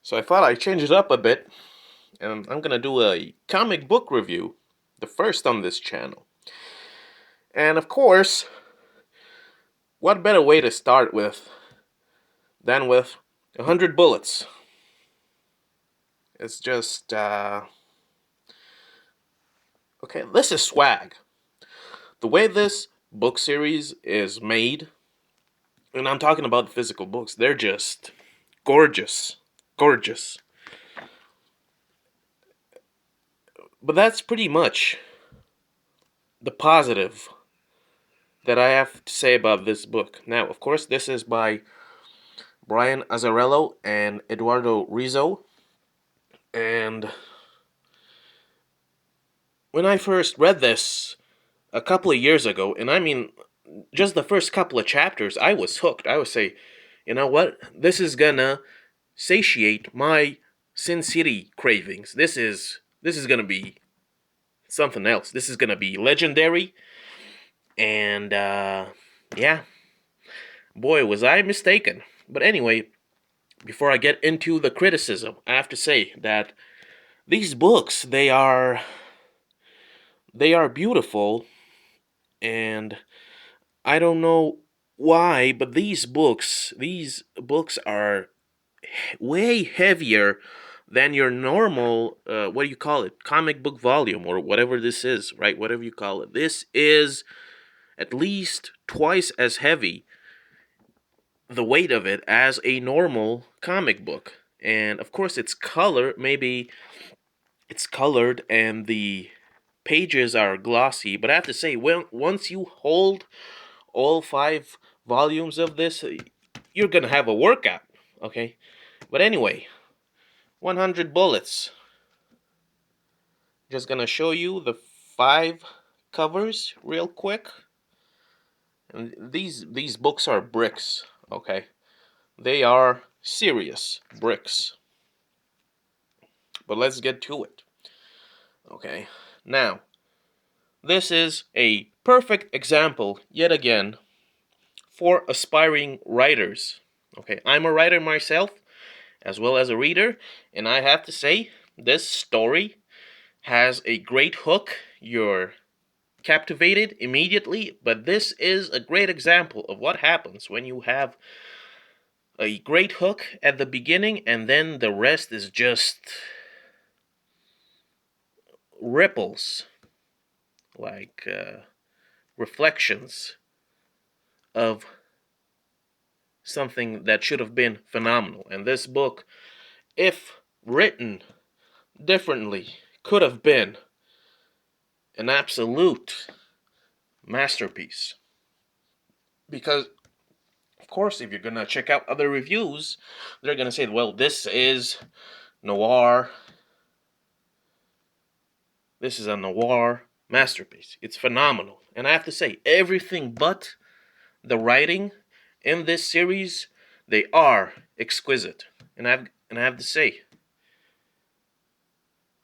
So I thought I'd change it up a bit, and I'm gonna do a comic book review, the first on this channel. And of course, what better way to start with than with 100 bullets? It's just, okay, this is swag. The way this book series is made, and I'm talking about the physical books, they're just gorgeous. Gorgeous. But that's pretty much the positive that I have to say about this book. Now, of course, this is by Brian Azzarello and Eduardo Risso. And when I first read this a couple of years ago, and I mean just the first couple of chapters, I was hooked. I would say, you know what? This is gonna satiate my Sin City cravings. This is gonna be something else. This is gonna be legendary. And yeah, boy, was I mistaken. But anyway, before I get into the criticism, I have to say that these books they are beautiful, and I don't know why, but these books are way heavier than your normal what do you call it, comic book volume or whatever this is, right? Whatever you call it. This is at least twice as heavy, the weight of it, as a normal comic book. And of course maybe it's colored and the pages are glossy, but I have to say, once you hold all 5 volumes of this, you're gonna have a workout, okay? But anyway, 100 bullets. Just gonna show you the 5 covers real quick. And these books are bricks, okay? They are serious bricks. But let's get to it. Okay. Now, this is a perfect example, yet again, for aspiring writers. Okay, I'm a writer myself, as well as a reader, and I have to say, this story has a great hook. You're captivated immediately, but this is a great example of what happens when you have a great hook at the beginning, and then the rest is just ripples, like reflections of something that should have been phenomenal. And this book, if written differently, could have been an absolute masterpiece. Because, of course, if you're gonna check out other reviews, they're gonna say, well, this is noir. This is a noir masterpiece. It's phenomenal. And I have to say, everything but the writing in this series, they are exquisite. And I have to say,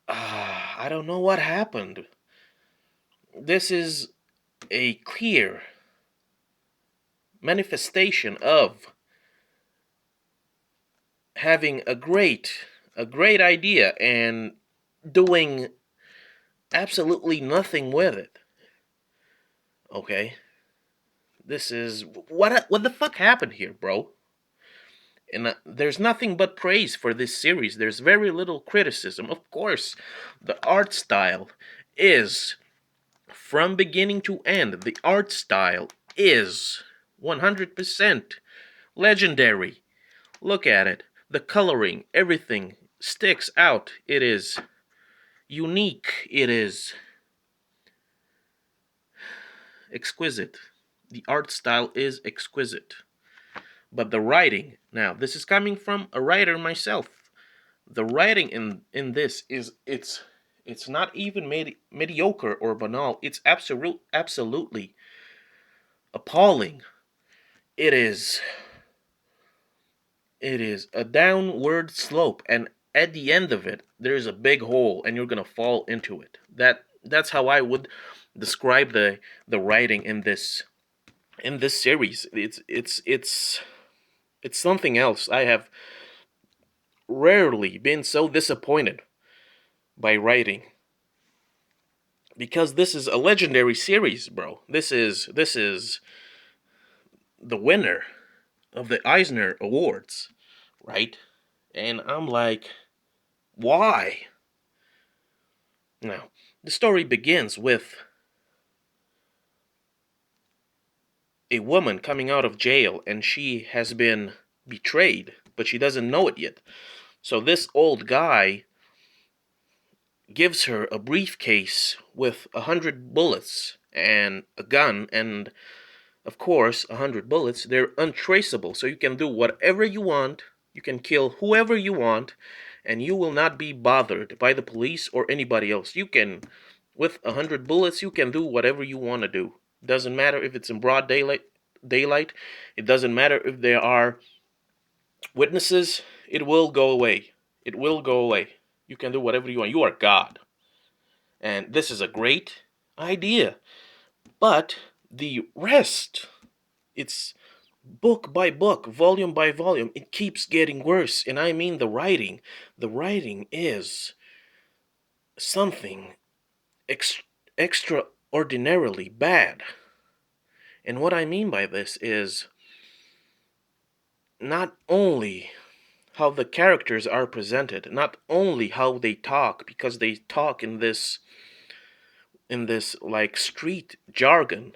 I don't know what happened. This is a clear manifestation of having a great idea and doing absolutely nothing with it. Okay? This is what the fuck happened here, bro? And there's nothing but praise for this series. There's very little criticism. Of course, the art style is, from beginning to end, the art style is 100% legendary. Look at it. The coloring, everything sticks out. It is unique. It is exquisite. The art style is exquisite. But the writing, now this is coming from a writer myself. The writing in this it's not even mediocre or banal. It's absolutely appalling. It is it is a downward slope, and at the end of it there's a big hole and you're going to fall into it. That's how I would describe the writing in this series. It's something else. rarely been so disappointed by writing because this is a legendary series, bro. This is the winner of the Eisner Awards, right? And I'm like, why? Now, the story begins with a woman coming out of jail and she has been betrayed, but she doesn't know it yet. So this old guy gives her a briefcase with 100 bullets and a gun, and of course, 100 bullets. They're untraceable, so you can do whatever you want. You can kill whoever you want, and you will not be bothered by the police or anybody else. You can, with 100 bullets, you can do whatever you want to do. Doesn't matter if it's in broad daylight. Daylight. It doesn't matter if there are witnesses. It will go away. It will go away. You can do whatever you want. You are God. And this is a great idea. But the rest, it's book by book, volume by volume, it keeps getting worse. And I mean the writing. The writing is something extraordinarily bad. And what I mean by this is not only how the characters are presented, not only how they talk, because they talk in this like street jargon,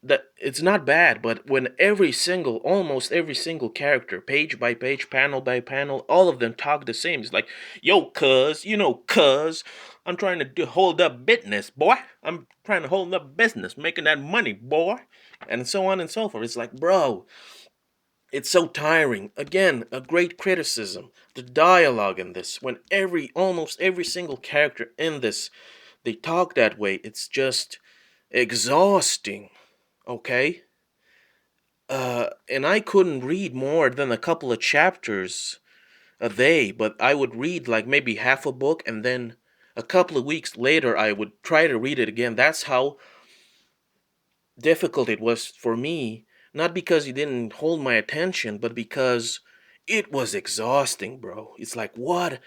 that it's not bad, but when almost every single character, page by page, panel by panel, all of them talk the same. It's like, yo, cuz, cuz, I'm trying to hold up business, boy. I'm trying to hold up business, making that money, boy. And so on and so forth. It's like, bro, it's so tiring. Again, a great criticism. The dialogue in this, when almost every single character in this, they talk that way, it's just exhausting. Okay? And I couldn't read more than a couple of chapters a day, but I would read like maybe half a book, and then a couple of weeks later I would try to read it again. That's how difficult it was for me, not because it didn't hold my attention, but because it was exhausting, bro. It's like, what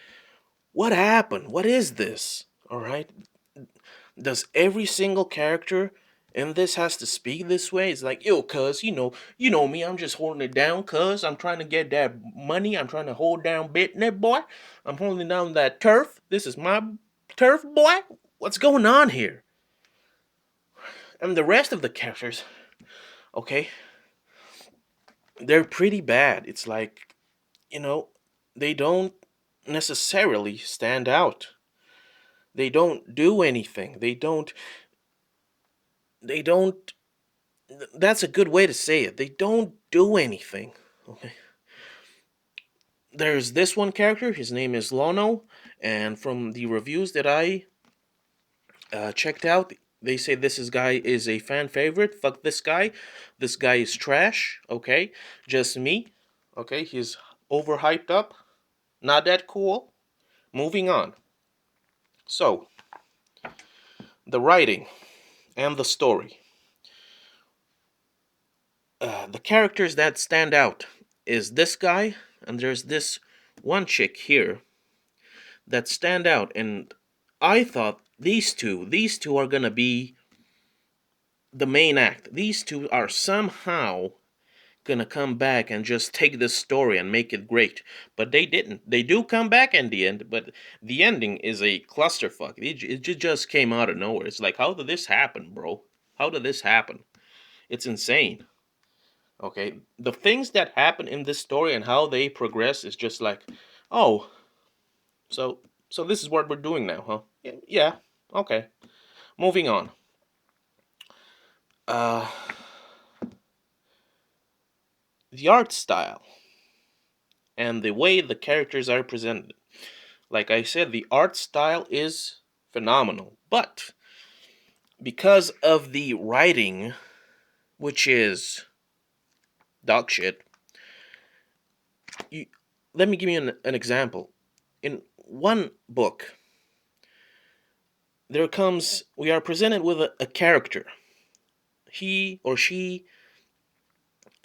happened? What is this? All right? Does every single character in this has to speak this way? It's like, yo, cuz, you know me, I'm just holding it down, cuz. I'm trying to get that money. I'm trying to hold down business, boy. I'm holding down that turf. This is my turf, boy. What's going on here? And the rest of the characters, okay, they're pretty bad. It's like, they don't necessarily stand out. They don't do anything. They don't that's a good way to say it. They don't do anything. Okay. There's this one character. His name is Lono, and from the reviews that I checked out, they say guy is a fan favorite. Fuck this guy. This guy is trash. Okay, just me. Okay, he's overhyped up. Not that cool. Moving on. So, the writing and the story. The characters that stand out is this guy, and there's this one chick here that stand out, and I thought these two are gonna be the main act. These two are somehow gonna come back and just take this story and make it great, but they didn't. They do come back in the end, but the ending is a clusterfuck. It just came out of nowhere. It's like, how did this happen, bro? How did this happen? It's insane. Okay, the things that happen in this story and how they progress is just like, oh, so this is what we're doing now, huh? Yeah. Okay. Moving on. Uh, the art style and the way the characters are presented. Like I said, the art style is phenomenal, but because of the writing, which is dog shit, you, let me give you an example. In one book, we are presented with a character. He or she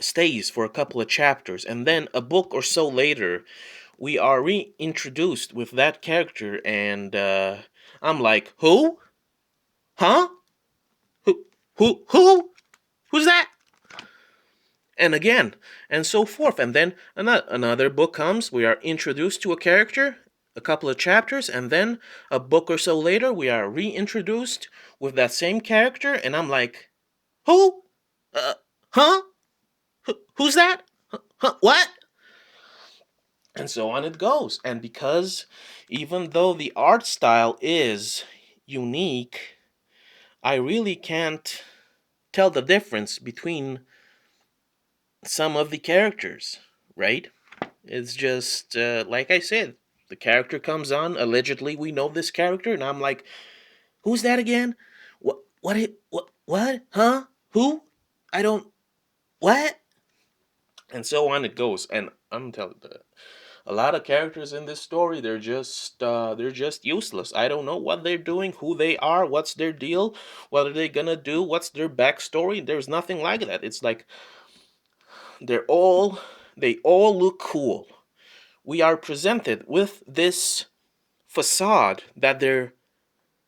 stays for a couple of chapters, and then a book or so later, we are reintroduced with that character, and I'm like, who? Huh? Who? Who? Who's that? And again, and so forth. And then another book comes, we are introduced to a character, a couple of chapters, and then a book or so later, we are reintroduced with that same character, and I'm like, who? Uh, huh? Who's that? Huh? What? And so on it goes. And because even though the art style is unique, I really can't tell the difference between some of the characters, right? It's just, like I said, the character comes on, allegedly we know this character, and I'm like, who's that again? What, huh? Who? I don't, what? And so on it goes. And I'm telling you, a lot of characters in this story, they're just useless. I don't know what they're doing, who they are, what's their deal, what are they gonna do, what's their backstory. There's nothing like that. It's like they're all they all look cool. We are presented with this facade that they're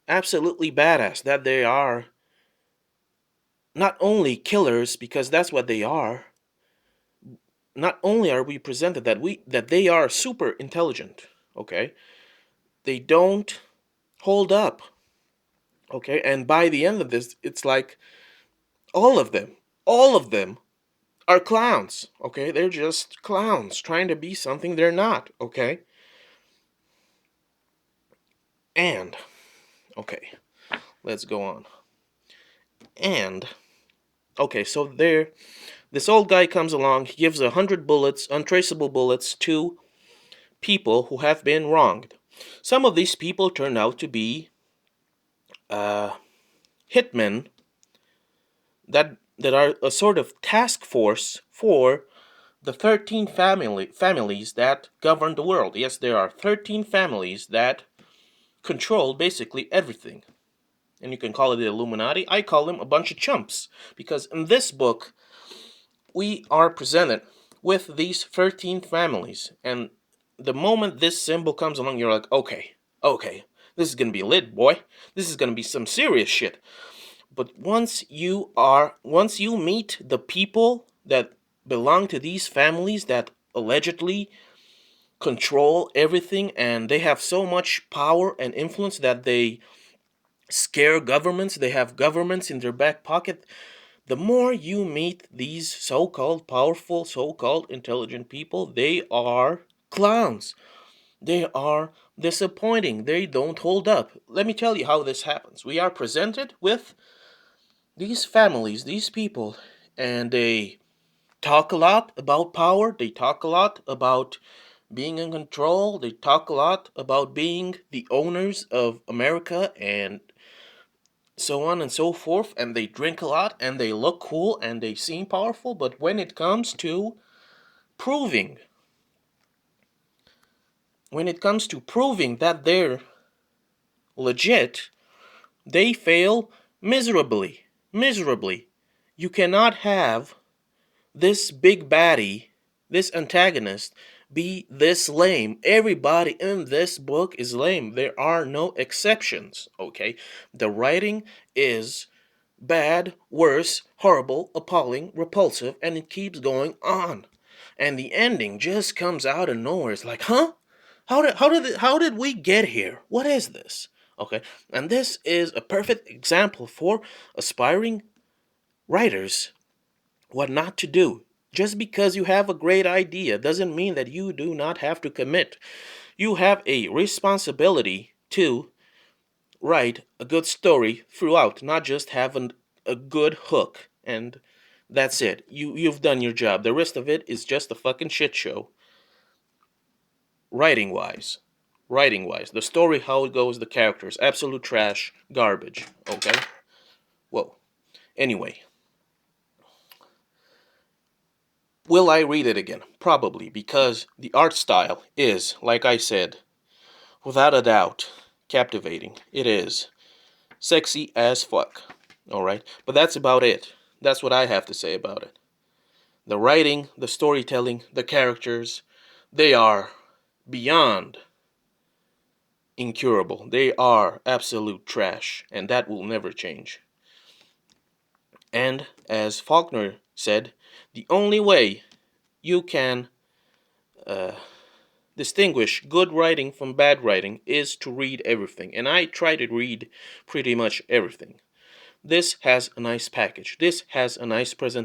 absolutely badass, that they are not only killers, because that's what they are. Not only are we presented that they are super intelligent, okay? They don't hold up, okay? And by the end of this, it's like all of them, all of them are clowns, okay? They're just clowns trying to be something they're not, okay? And okay, let's go on. And okay, so this old guy comes along, he gives 100 bullets, untraceable bullets, to people who have been wronged. Some of these people turn out to be uh, hitmen that are a sort of task force for the 13 families that govern the world. Yes, there are 13 families that control basically everything. And you can call it the Illuminati. I call them a bunch of chumps. Because in this book, we are presented with these 13 families. And the moment this symbol comes along, you're like, okay, this is going to be lit, boy. This is going to be some serious shit. But once you meet the people that belong to these families that allegedly control everything, and they have so much power and influence that they scare governments, they have governments in their back pocket. The more you meet these so-called powerful, so-called intelligent people, they are clowns. They are disappointing. They don't hold up. Let me tell you how this happens. We are presented with these families, these people, and they talk a lot about power. They talk a lot about being in control. They talk a lot about being the owners of America and so on and so forth. And they drink a lot and they look cool and they seem powerful. But when it comes to proving, that they're legit, they fail miserably. Miserably. You cannot have this big baddie, this antagonist, be this lame. Everybody in this book is lame. There are no exceptions, okay? The writing is bad, worse, horrible, appalling, repulsive, and it keeps going on. And the ending just comes out of nowhere. It's like, huh? How did we get here? What is this? Okay, and this is a perfect example for aspiring writers what not to do. Just because you have a great idea doesn't mean that you do not have to commit. You have a responsibility to write a good story throughout, not just have a good hook and that's it. You've done your job. The rest of it is just a fucking shit show. Writing wise. Writing wise. The story, how it goes, the characters. Absolute trash. Garbage. Okay? Whoa. Anyway. Will I read it again? Probably, because the art style is, like I said, without a doubt, captivating. It is. Sexy as fuck. Alright? But that's about it. That's what I have to say about it. The writing, the storytelling, the characters, they are beyond incurable. They are absolute trash, and that will never change. And as Faulkner said, the only way you can uh, distinguish good writing from bad writing is to read everything. And I try to read pretty much everything. This has a nice package. This has a nice presentation.